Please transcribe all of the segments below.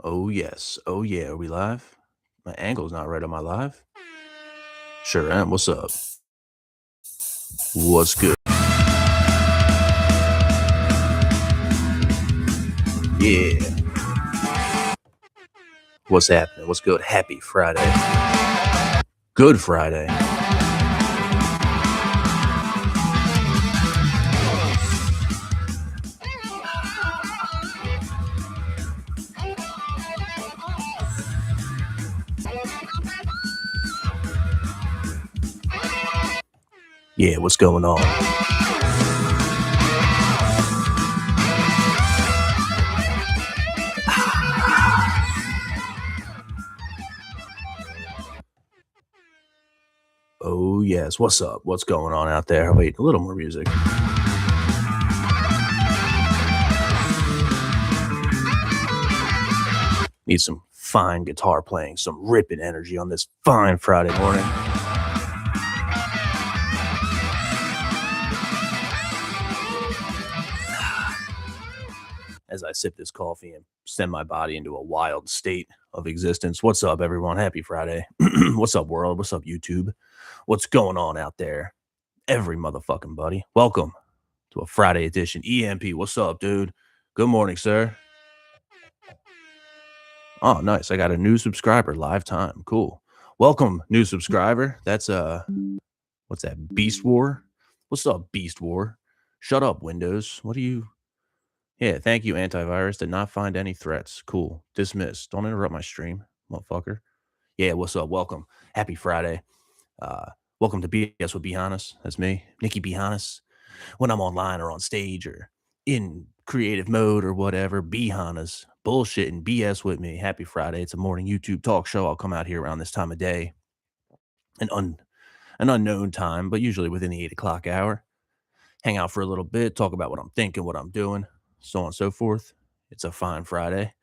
Oh, yes. Oh, yeah. Are we live? My angle's not right on my live. Sure am. What's up? What's good? Yeah. What's happening? What's good? Happy Friday. Good Friday. Yeah, what's going on? Oh, yes. What's up? What's going on out there? Wait, a little more music. Need some fine guitar playing, some ripping energy on this fine Friday morning. As I sip this coffee and send my body into a wild state of existence. What's up, everyone? Happy Friday. What's up, world? What's up, YouTube? What's going on out there? Every motherfucking buddy. Welcome to a Friday edition. EMP, what's up, dude? Good morning, sir. Oh, nice. I got a new subscriber, live time. Cool. Welcome, new subscriber. That's what's that? Beast War? What's up, Beast War? Shut up, Windows. What do you Yeah, thank you, antivirus. Did not find any threats. Cool. Dismissed. Don't interrupt my stream, motherfucker. Yeah, what's up? Welcome. Happy Friday. Uh, welcome to BS with Hannas. That's me, Nikki Hannas. When I'm online or on stage or in creative mode or whatever, Hannas, bullshit and BS with me. Happy Friday. It's a morning YouTube talk show. I'll come out here around this time of day, an unknown time, but usually within the 8 o'clock hour. Hang out for a little bit, talk about what I'm thinking, what I'm doing, so on and so forth. It's a fine Friday.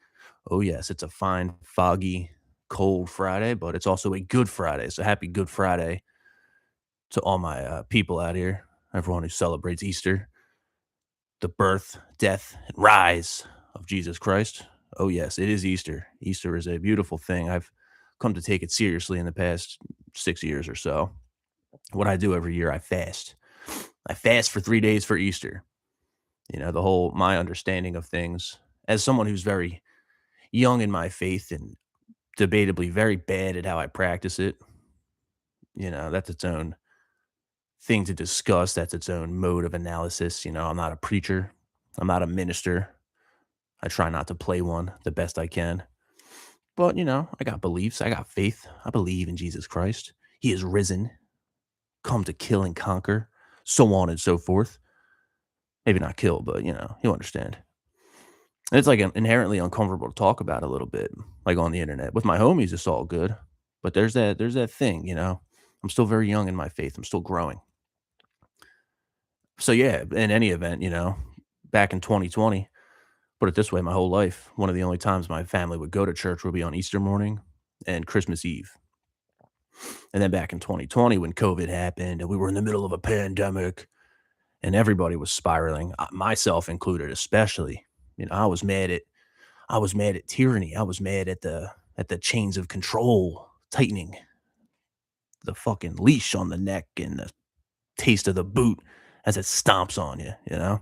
Oh, yes, it's a fine, foggy, cold Friday, but it's also a good Friday. So happy Good Friday to all my people out here, everyone who celebrates Easter, the birth, death, and rise of Jesus Christ. Oh, yes, it is Easter. Easter is a beautiful thing. I've come to take it seriously in the past 6 years or so. What I do every year, I fast. I fast for 3 days for Easter. You know, my understanding of things as someone who's very young in my faith and debatably very bad at how I practice it. You know, that's its own thing to discuss. That's its own mode of analysis. You know, I'm not a preacher, I'm not a minister. I try not to play one the best I can. But, you know, I got beliefs, I got faith. I believe in Jesus Christ. He is risen, come to kill and conquer, so on and so forth. Maybe not kill, but, you know, you'll understand. And it's like inherently uncomfortable to talk about a little bit, like on the internet. With my homies, it's all good. But there's that thing, you know. I'm still very young in my faith. I'm still growing. So yeah, in any event, you know, back in 2020, put it this way, my whole life, one of the only times my family would go to church would be on Easter morning and Christmas Eve. And then back in 2020, when COVID happened and we were in the middle of a pandemic and everybody was spiraling, myself included, especially, you know, I was mad at tyranny. I was mad at the chains of control tightening, the fucking leash on the neck and the taste of the boot as it stomps on you, you know?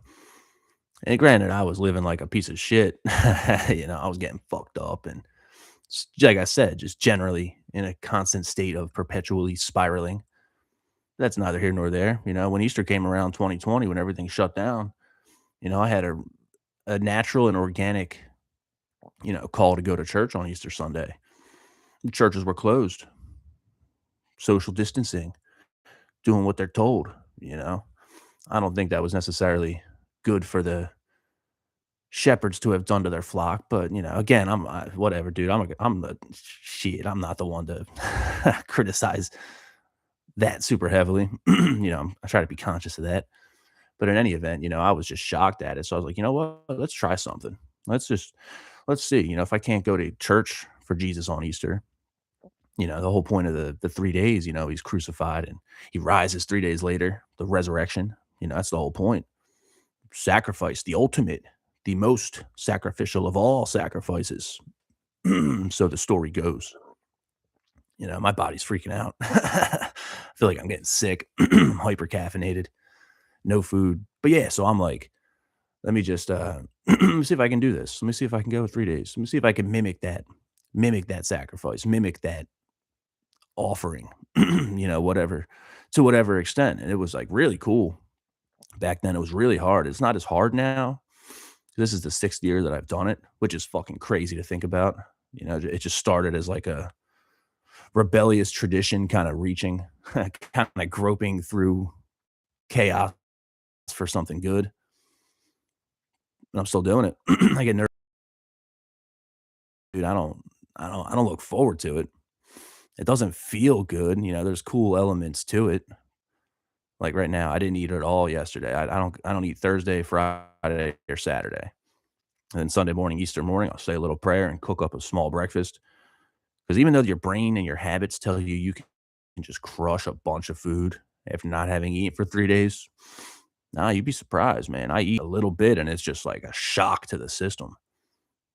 And granted, I was living like a piece of shit. You know, I was getting fucked up and like I said, just generally in a constant state of perpetually spiraling. That's neither here nor there. You know, when Easter came around 2020, when everything shut down, you know, I had a natural and organic, you know, call to go to church on Easter Sunday. The churches were closed, social distancing, doing what they're told, you know. I don't think that was necessarily good for the shepherds to have done to their flock, but, you know, again, whatever, dude. I'm the shit. I'm not the one to criticize that super heavily. You know, I try to be conscious of that. But in any event, you know, I was just shocked at it. So I was like, you know what? Let's try something. Let's see. You know, if I can't go to church for Jesus on Easter, you know, the whole point of the 3 days, you know, he's crucified and he rises 3 days later, the resurrection. You know, that's the whole point. Sacrifice, the ultimate, the most sacrificial of all sacrifices. So the story goes, my body's freaking out. I feel like I'm getting sick, hyper caffeinated, no food. But yeah, so I'm like, let me just let me see if I can do this. Let me see if I can go 3 days. Let me see if I can mimic that sacrifice, mimic that offering, whatever, to whatever extent. And it was like really cool. Back then it was really hard. It's not as hard now. This is the 6th year that I've done it, which is fucking crazy to think about. It just started as like a rebellious tradition, kind of reaching, kind of groping through chaos for something good. And I'm still doing it. I get nervous, dude. I don't look forward to it. It doesn't feel good. There's cool elements to it. Like right now, I didn't eat at all yesterday. I don't eat Thursday, Friday, or Saturday. And then Sunday morning, Easter morning, I'll say a little prayer and cook up a small breakfast. Because even though your brain and your habits tell you you can just crush a bunch of food after not having eaten for 3 days, nah, you'd be surprised, man. I eat a little bit and it's just like a shock to the system.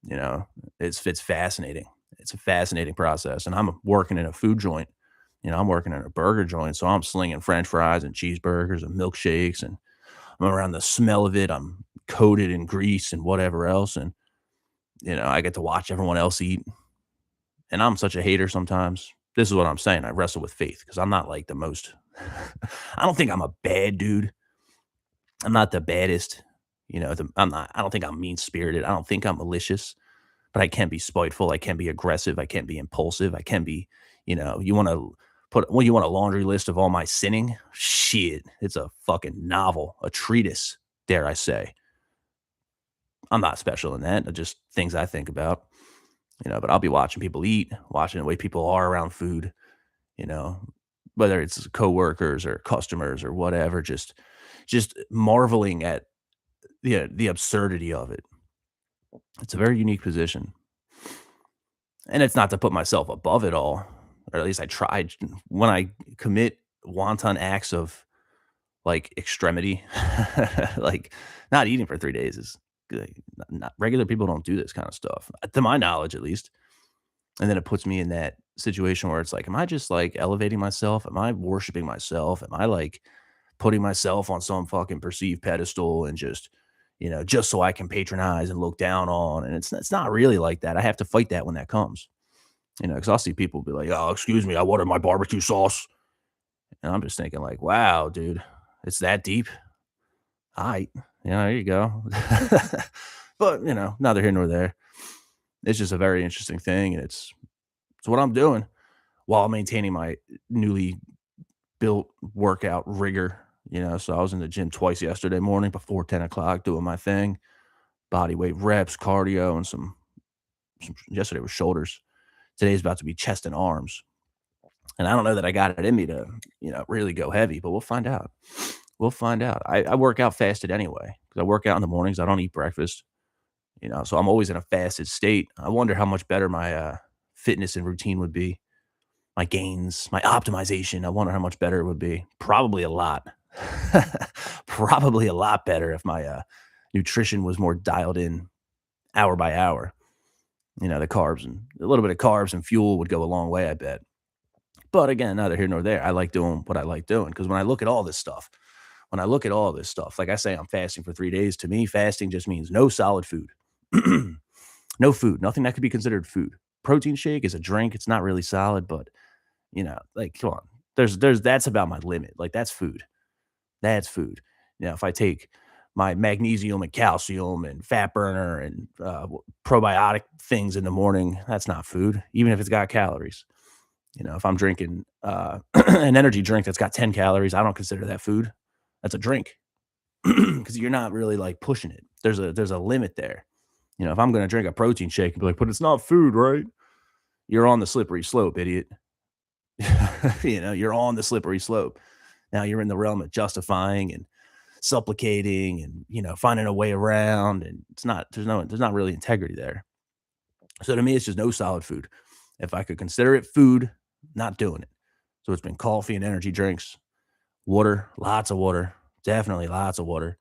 You know, it's fascinating. It's a fascinating process. And I'm working in a food joint. I'm working in a burger joint, so I'm slinging French fries and cheeseburgers and milkshakes, and I'm around the smell of it. I'm coated in grease and whatever else, and I get to watch everyone else eat. And I'm such a hater sometimes. This is what I'm saying. I wrestle with faith because I'm not like the most. I don't think I'm a bad dude. I'm not the baddest. I'm not. I don't think I'm mean spirited. I don't think I'm malicious, but I can be spiteful. I can be aggressive. I can be impulsive. I can be. You want to you want a laundry list of all my sinning? Shit, it's a fucking novel, a treatise. Dare I say? I'm not special in that. Just things I think about. But I'll be watching people eat, watching the way people are around food. You know, whether it's coworkers or customers or whatever, just marveling at the absurdity of it. It's a very unique position. And it's not to put myself above it all, or at least I tried. When I commit wanton acts of like extremity, like not eating for 3 days is good. Not regular people don't do this kind of stuff, to my knowledge, at least. And then it puts me in that situation where it's like, am I just like elevating myself? Am I worshiping myself? Am I like putting myself on some fucking perceived pedestal and just so I can patronize and look down on? And it's not really like that. I have to fight that when that comes, because I'll see people be like, oh, excuse me, I wanted my barbecue sauce. And I'm just thinking, like, wow, dude, it's that deep. All right. There you go. But, neither here nor there. It's just a very interesting thing. And it's what I'm doing while maintaining my newly built workout rigor. So I was in the gym twice yesterday morning before 10 o'clock doing my thing, body weight reps, cardio, and yesterday was shoulders. Today's about to be chest and arms. And I don't know that I got it in me to, really go heavy, but we'll find out. We'll find out. I work out fasted anyway because I work out in the mornings. I don't eat breakfast, so I'm always in a fasted state. I wonder how much better my fitness and routine would be, my gains, my optimization. I wonder how much better it would be. Probably a lot. Probably a lot better if my nutrition was more dialed in hour by hour. The carbs and a little bit of carbs and fuel would go a long way, I bet. But again, neither here nor there. I like doing what I like doing because when I look at all this stuff, like I say, I'm fasting for 3 days. To me, fasting just means no solid food, no food, nothing that could be considered food. Protein shake is a drink. It's not really solid, but like, come on. There's that's about my limit. Like, that's food. That's food. If I take my magnesium and calcium and fat burner and probiotic things in the morning, that's not food, even if it's got calories. If I'm drinking an energy drink that's got 10 calories, I don't consider that food. That's a drink because you're not really like pushing it. There's a limit there. If I'm going to drink a protein shake and be like, but it's not food, right? You're on the slippery slope, idiot. You're on the slippery slope. Now you're in the realm of justifying and supplicating and, finding a way around. And there's not really integrity there. So to me, it's just no solid food. If I could consider it food, not doing it. So it's been coffee and energy drinks, water, lots of water, definitely lots of water.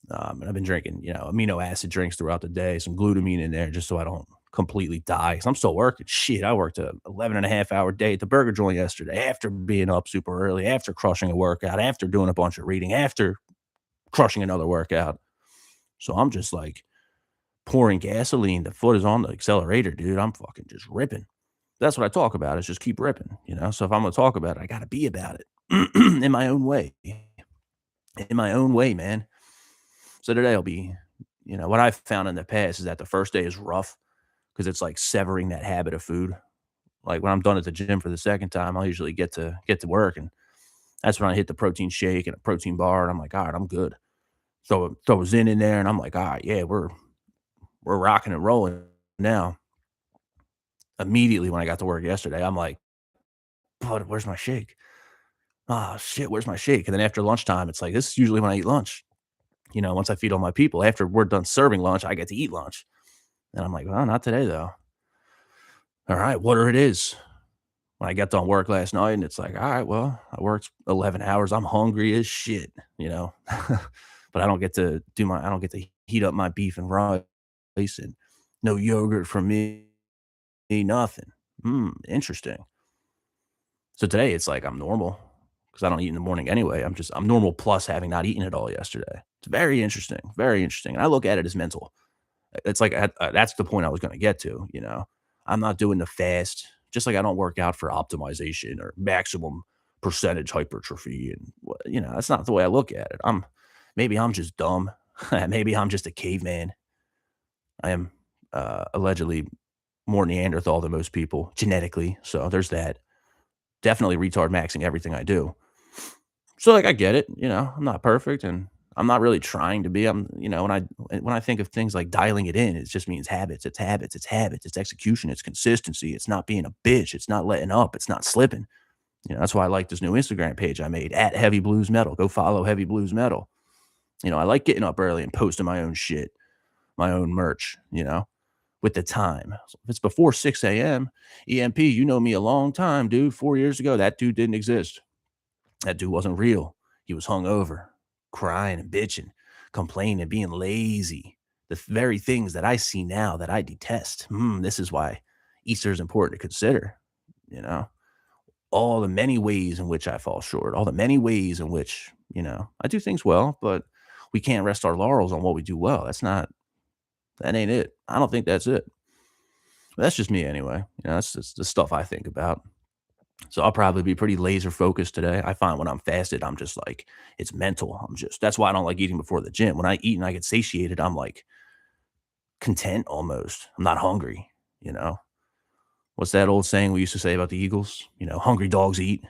And I've been drinking, amino acid drinks throughout the day, some glutamine in there just so I don't completely die 'cause I'm still working. Shit, I worked a 11.5 hour day at the burger joint yesterday after being up super early, after crushing a workout, after doing a bunch of reading, after crushing another workout. So I'm just like pouring gasoline. The foot is on the accelerator, dude. I'm fucking just ripping. That's what I talk about is just keep ripping, you know? So if I'm gonna talk about it, I gotta be about it in my own way. In my own way, man. So today I'll be, what I've found in the past is that the first day is rough because it's like severing that habit of food. Like when I'm done at the gym for the second time, I'll usually get to work, and that's when I hit the protein shake and a protein bar, and I'm like, all right, I'm good. Throw a Zen in there, and I'm like, all right, yeah, we're rocking and rolling now. Immediately when I got to work yesterday, I'm like, but where's my shake? Oh shit, where's my shake? And then after lunchtime, it's like this is usually when I eat lunch. Once I feed all my people, after we're done serving lunch, I get to eat lunch. And I'm like, well, not today though. All right, water it is. When I got done work last night, and it's like, all right, well, I worked 11 hours. I'm hungry as shit, but I don't get to heat up my beef and rice and no yogurt for me, nothing. Interesting. So today it's like I'm normal because I don't eat in the morning anyway. I'm normal plus having not eaten it all yesterday. It's very interesting, very interesting. And I look at it as mental. It's like that's the point I was going to get to. I'm not doing the fast, just like I don't work out for optimization or maximum percentage hypertrophy, and that's not the way I look at it. Maybe I'm just dumb. Maybe I'm just a caveman. I am allegedly more Neanderthal than most people genetically, so there's that. Definitely retard maxing everything I do. So, like, I get it, I'm not perfect, and I'm not really trying to be. When I think of things like dialing it in, it just means habits. It's habits, it's habits, it's execution, it's consistency, it's not being a bitch, it's not letting up, it's not slipping. That's why I like this new Instagram page I made at Heavy Blues Metal. Go follow Heavy Blues Metal. I like getting up early and posting my own shit, my own merch, with the time. So if it's before 6 a.m., EMP, you know me a long time, dude. 4 years ago, that dude didn't exist. That dude wasn't real. He was hungover, crying and bitching, complaining, being lazy. The very things that I see now that I detest. This is why Easter is important to consider. You know, all the many ways in which I fall short, all the many ways in which, I do things well, but we can't rest our laurels on what we do well. That ain't it. I don't think that's it. But that's just me anyway. That's just the stuff I think about. So I'll probably be pretty laser focused today. I find when I'm fasted, I'm just like, it's mental. That's why I don't like eating before the gym. When I eat and I get satiated, I'm like content almost. I'm not hungry, you know? What's that old saying we used to say about the Eagles? Hungry dogs eat.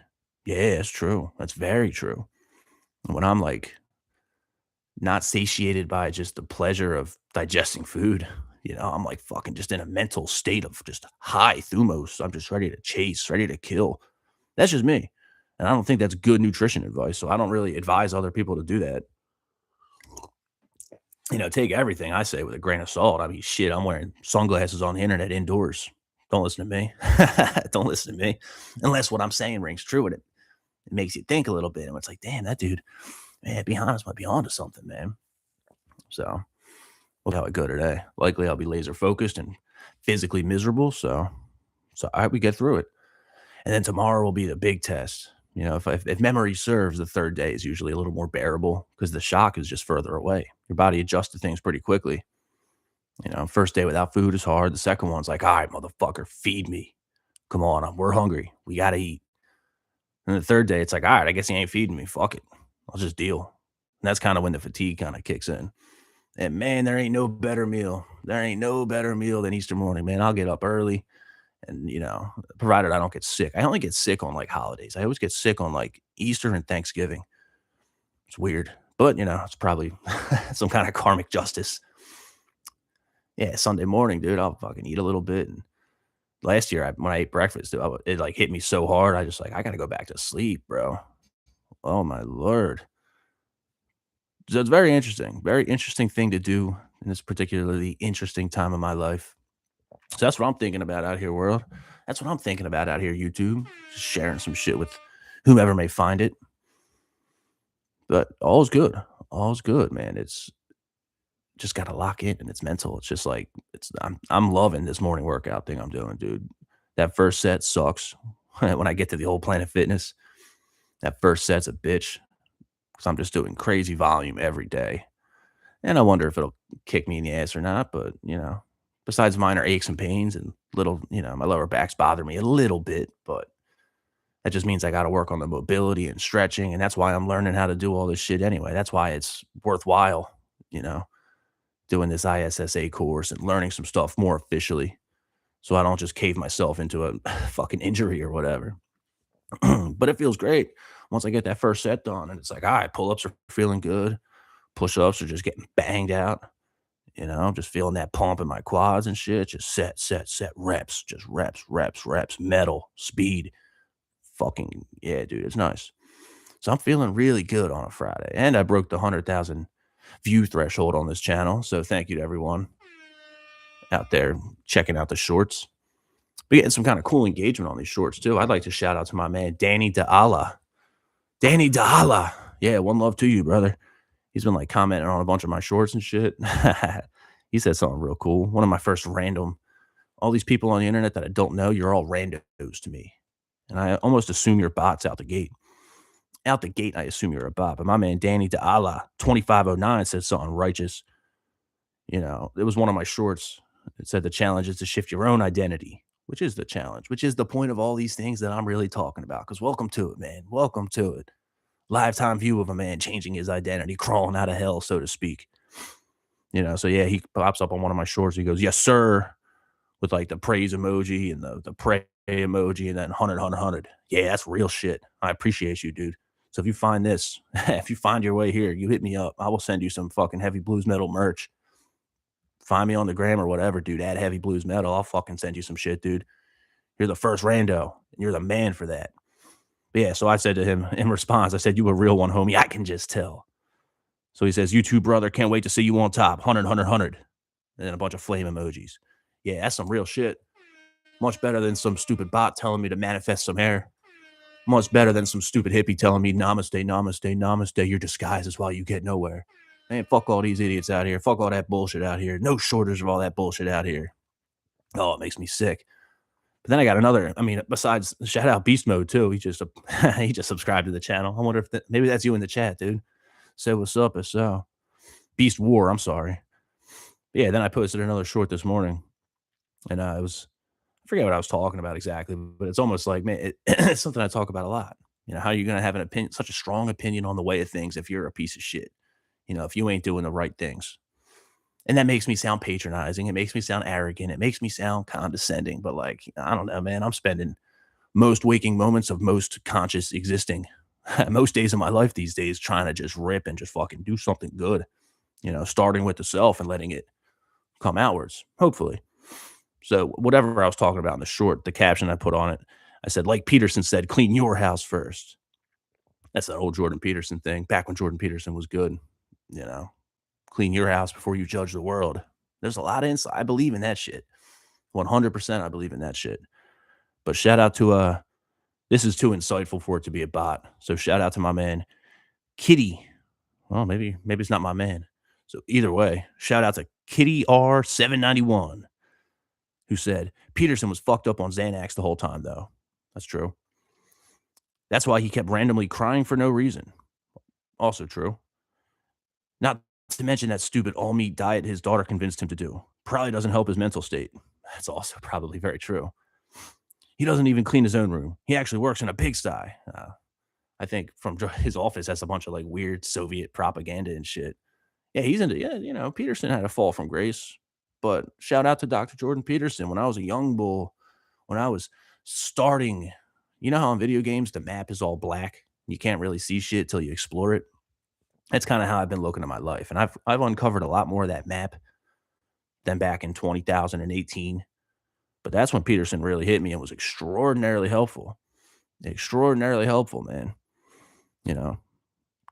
Yeah, it's true. That's very true. And when I'm like not satiated by just the pleasure of digesting food, I'm like fucking just in a mental state of just high thumos. I'm just ready to chase, ready to kill. That's just me. And I don't think that's good nutrition advice. So I don't really advise other people to do that. Take everything I say with a grain of salt. I mean, shit, I'm wearing sunglasses on the internet indoors. Don't listen to me. Don't listen to me. Unless what I'm saying rings true and it makes you think a little bit. And it's like, damn, that dude, man, be honest, might be onto something, man. So we'll see how I go today. Likely I'll be laser focused and physically miserable. So I hope we get through it. And then tomorrow will be the big test. If memory serves, the third day is usually a little more bearable because the shock is just further away. Your body adjusts to things pretty quickly. First day without food is hard. The second one's like, all right, motherfucker, feed me. Come on, we're hungry. We got to eat. And the third day, it's like, all right, I guess he ain't feeding me. Fuck it. I'll just deal. And that's kind of when the fatigue kind of kicks in. And man, there ain't no better meal. There ain't no better meal than Easter morning, man. I'll get up early and, provided I don't get sick. I only get sick on like holidays. I always get sick on like Easter and Thanksgiving. It's weird, but it's probably some kind of karmic justice. Yeah, Sunday morning, dude, I'll fucking eat a little bit. And last year, when I ate breakfast, dude, it like hit me so hard. I got to go back to sleep, bro. Oh my lord. So it's very interesting thing to do in this particularly interesting time of my life. So that's what I'm thinking about out here, world. That's what I'm thinking about out here, YouTube. Just sharing some shit with whomever may find it. But all's good. All's good, man. It's just gotta lock in and it's mental. It's just like I'm loving this morning workout thing I'm doing, dude. That first set sucks. When I get to the old Planet Fitness, that first set's a bitch because I'm just doing crazy volume every day. And I wonder if it'll kick me in the ass or not, but, besides minor aches and pains and little, my lower back's bother me a little bit, but that just means I gotta work on the mobility and stretching, and that's why I'm learning how to do all this shit anyway. That's why it's worthwhile, you know, doing this ISSA course and learning some stuff more officially so I don't just cave myself into a fucking injury or whatever. But it feels great once I get that first set done, and it's like, "Alright, pull-ups are feeling good, push-ups are just getting banged out." Just feeling that pump in my quads and shit. Just set, reps, just reps, metal, speed. Fucking, yeah, dude, it's nice. So I'm feeling really good on a Friday. And I broke the 100,000 view threshold on this channel. So thank you to everyone out there checking out the shorts. We're getting some kind of cool engagement on these shorts too. I'd like to shout out to my man, Danny DeAlla. Danny DeAlla. Yeah, one love to you, brother. He's been like commenting on a bunch of my shorts and shit. He said something real cool. One of my first random, all these people on the internet that I don't know, you're all randos to me. And I almost assume you're bots out the gate. Out the gate, I assume you're a bot. But my man, Danny DeAlla, 2509, said something righteous. It was one of my shorts. It said the challenge is to shift your own identity, which is the challenge, which is the point of all these things that I'm really talking about. Because welcome to it, man. Welcome to it. Lifetime view of a man changing his identity, crawling out of hell, so to speak. So yeah, he pops up on one of my shorts. He goes, "Yes, sir," with like the praise emoji and the pray emoji and then 100. Yeah, that's real shit. I appreciate you, dude. So if you find this, if you find your way here, you hit me up. I will send you some fucking heavy blues metal merch. Find me on the gram or whatever, dude. Add heavy blues metal. I'll fucking send you some shit, dude. You're the first rando, and you're the man for that. But yeah, so I said to him in response, I said, "You a real one, homie. I can just tell." So he says, "You too, brother. Can't wait to see you on top. 100. And then a bunch of flame emojis. Yeah, that's some real shit. Much better than some stupid bot telling me to manifest some hair. Much better than some stupid hippie telling me namaste, namaste, namaste. Your disguise is why you get nowhere. Man, fuck all these idiots out here. Fuck all that bullshit out here. No shortage of all that bullshit out here. Oh, it makes me sick." But then I got another. I mean, besides shout out Beast Mode too. He just he just subscribed to the channel. I wonder if maybe that's you in the chat, dude. Say what's up, if so. Beast War. I'm sorry. But yeah, then I posted another short this morning, and it was I forget what I was talking about exactly, but it's almost like, man, it's something I talk about a lot. How you're gonna have an opinion, such a strong opinion on the way of things if you're a piece of shit. If you ain't doing the right things. And that makes me sound patronizing. It makes me sound arrogant. It makes me sound condescending. But like, I don't know, man. I'm spending most waking moments of most conscious existing, most days of my life these days, trying to just rip and just fucking do something good. Starting with the self and letting it come outwards, hopefully. So whatever I was talking about in the short, the caption I put on it, I said, like Peterson said, clean your house first. That's that old Jordan Peterson thing. Back when Jordan Peterson was good, you know, clean your house before you judge the world. There's a lot of insight. I believe in that shit. 100% I believe in that shit. But shout out to this is too insightful for it to be a bot. So shout out to my man Kitty. Well, maybe it's not my man. So either way, shout out to Kitty R791, who said Peterson was fucked up on Xanax the whole time, though. That's true. That's why he kept randomly crying for no reason. Also true. Not to mention that stupid all meat diet his daughter convinced him to do. Probably doesn't help his mental state. That's also probably very true. He doesn't even clean his own room. He actually works in a pigsty. I think from his office has a bunch of like weird Soviet propaganda and shit. Yeah, he's into, yeah, Peterson had a fall from grace. But shout out to Dr. Jordan Peterson. When I was a young bull, when I was starting, how in video games the map is all black? You can't really see shit till you explore it. That's kind of how I've been looking at my life. And I've uncovered a lot more of that map than back in 2018. But that's when Peterson really hit me and was extraordinarily helpful. Extraordinarily helpful, man.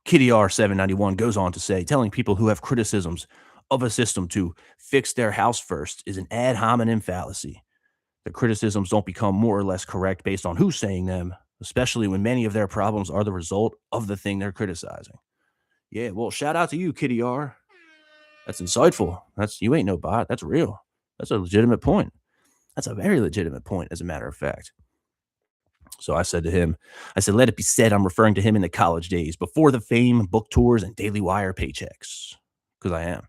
Kitty R791 goes on to say, telling people who have criticisms of a system to fix their house first is an ad hominem fallacy. The criticisms don't become more or less correct based on who's saying them, especially when many of their problems are the result of the thing they're criticizing. Yeah, well, shout out to you, Kitty R. That's insightful. You ain't no bot. That's real. That's a legitimate point. That's a very legitimate point, as a matter of fact. So I said to him, I said, let it be said I'm referring to him in the college days before the fame, book tours, and Daily Wire paychecks. Because I am.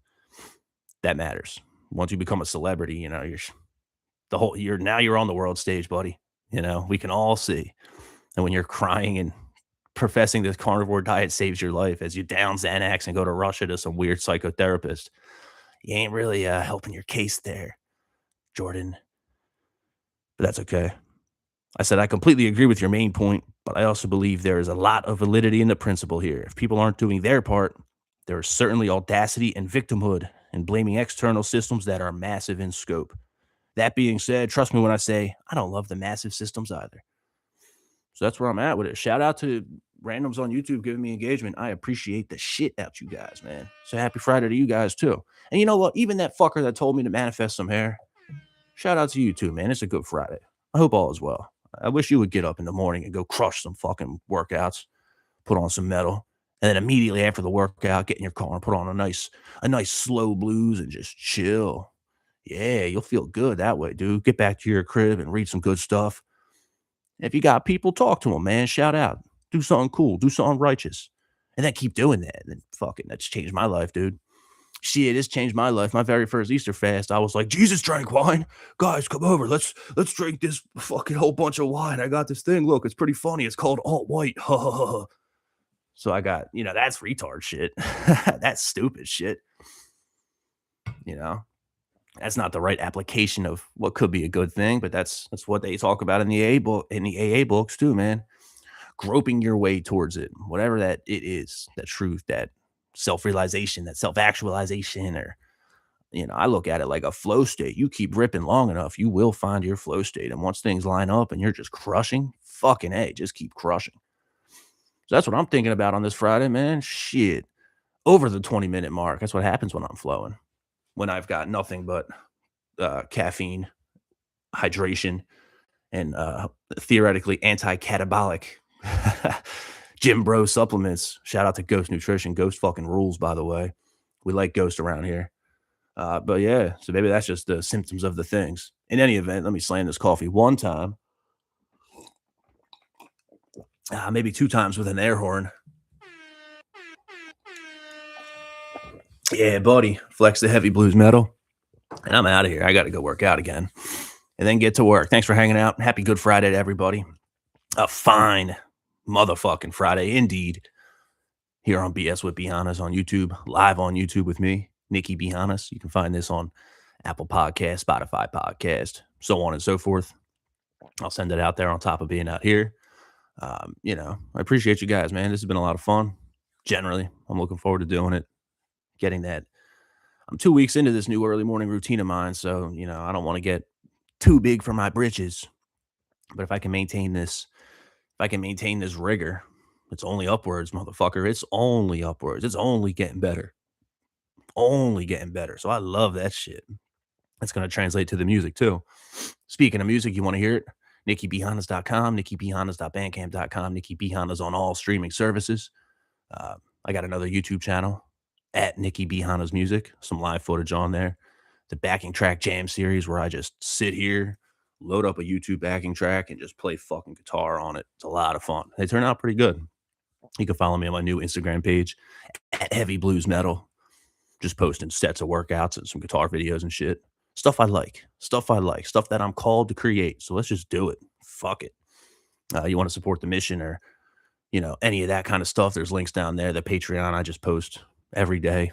That matters. Once you become a celebrity, you're on the world stage, buddy. We can all see. And when you're crying and professing this carnivore diet saves your life as you down Xanax and go to Russia to some weird psychotherapist, you ain't really helping your case there, Jordan. But that's okay. I said, I completely agree with your main point, but I also believe there is a lot of validity in the principle here. If people aren't doing their part, there is certainly audacity and victimhood in blaming external systems that are massive in scope. That being said, trust me when I say I don't love the massive systems either. So that's where I'm at with it. Shout out to randoms on YouTube giving me engagement. I appreciate the shit out you guys, man. So happy Friday to you guys too. And you know what? Even that fucker that told me to manifest some hair, shout out to you too, man. It's a good Friday. I hope all is well. I wish you would get up in the morning and go crush some fucking workouts, put on some metal, and then immediately after the workout, get in your car and put on a nice slow blues and just chill. Yeah, you'll feel good that way, dude. Get back to your crib and read some good stuff. If you got people, talk to them, man. Shout out. Do something cool. Do something righteous. And then keep doing that. And then fucking that's changed my life, dude. Shit, it's changed my life. My very first Easter fast, I was like, Jesus drank wine. Guys, come over. Let's drink this fucking whole bunch of wine. I got this thing. Look, it's pretty funny. It's called alt white. So I got, that's retard shit. That's stupid shit. You know, that's not the right application of what could be a good thing, but that's what they talk about in the AA books too, man. Groping your way towards it, whatever that it is, that truth, that self-realization, that self-actualization, or I look at it like a flow state. You keep ripping long enough, you will find your flow state. And once things line up and you're just crushing, fucking A, just keep crushing. So that's what I'm thinking about on this Friday, man. Shit. Over the 20-minute mark. That's what happens when I'm flowing. When I've got nothing but caffeine, hydration, and theoretically anti-catabolic Jim Bro supplements. Shout out to Ghost Nutrition. Ghost fucking rules, by the way. We like Ghost around here. But yeah, so maybe that's just the symptoms of the things. In any event, let me slam this coffee one time. Maybe two times with an air horn. Yeah, buddy. Flex the heavy blues metal. And I'm out of here. I got to go work out again. And then get to work. Thanks for hanging out. Happy Good Friday to everybody. A fine motherfucking Friday indeed. Here on BS with Hannas on YouTube. Live on YouTube with me, Nikki B. Hannas. You can find this on Apple Podcast, Spotify Podcast, so on and so forth. I'll send it out there on top of being out here. I appreciate you guys, man. This has been a lot of fun. Generally, I'm looking forward to doing it. Getting that. I'm 2 weeks into this new early morning routine of mine, so I don't want to get too big for my britches. But if I can maintain this rigor, it's only upwards, motherfucker. It's only upwards. It's only getting better. Only getting better. So I love that shit. That's going to translate to the music too. Speaking of music, you want to hear it? NikkiBHannas.com, NikkiBHannas.bandcamp.com, Nikki B. Hannas on all streaming services. I got another YouTube channel at Nikki B. Hannas Music. Some live footage on there. The backing track jam series where I just sit here, load up a YouTube backing track, and just play fucking guitar on it. It's a lot of fun. They turn out pretty good. You can follow me on my new Instagram page at Heavy Blues Metal. Just posting sets of workouts and some guitar videos and shit. Stuff I like. Stuff that I'm called to create. So let's just do it. Fuck it. You want to support the mission or, any of that kind of stuff. There's links down there. The Patreon, I just post every day,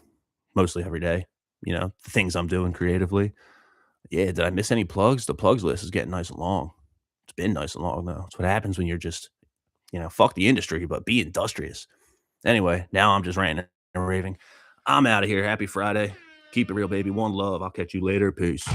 mostly every day. The things I'm doing creatively. Yeah, did I miss any plugs? The plugs list is getting nice and long. It's been nice and long, though. It's what happens when you're just, fuck the industry, but be industrious. Anyway, now I'm just ranting and raving. I'm out of here. Happy Friday. Keep it real, baby. One love. I'll catch you later. Peace.